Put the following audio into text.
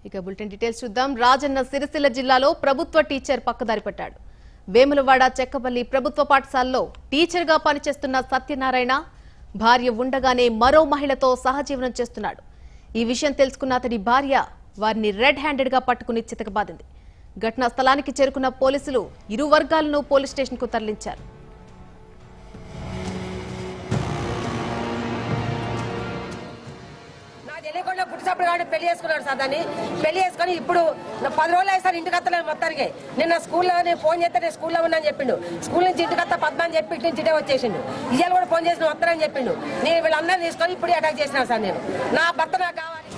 ఇక bulletin details చూద్దాం. రాజన్న సిరిసిల్ల జిల్లాలో ప్రభుత్వ టీచర్ పక్కదారి పట్టాడు. వేములవాడ చెక్కపల్లి ప్రభుత్వ పాఠశాలలో టీచర్ గా పనిచేస్తున్న సత్యనారాయణ భార్య ఉండగానే మరో మహిళతో సహజీవనం చేస్తున్నాడు. ఈ విషయం తెలుసుకున్న అతడి భార్య వారిని రెడ్ హ్యాండెడ్ గా పట్టుకుని చితకబాదింది. ఘటనా స్థలానికి చేరుకున్న పోలీసులు ఇరు వర్గాలను పోలీస్ స్టేషన్ కు తరలించారు. పెళ్లి చేసుకున్నాడు సార్. దాన్ని పెళ్లి చేసుకుని ఇప్పుడు 10 రోజులు అయ్యి సార్ ఇంటికి వస్తలేదు మొత్తానికి. నిన్న స్కూల్లో నేను ఫోన్ చేస్తే నేను స్కూల్లో ఉన్నా అని చెప్పిండు. స్కూల్ నుంచి ఇంటికి వస్తా పద్మ అని చెప్పి ఇంటి ఇంటికే వచ్చేసిండు. ఇవాళ కూడా ఫోన్ చేసి వస్తానని చెప్పిండు. నేను వీళ్ళందరినీ తీసుకొని ఇప్పుడు అటాక్ చేసినా సార్. నేను నా భర్త నాకు కావాలి.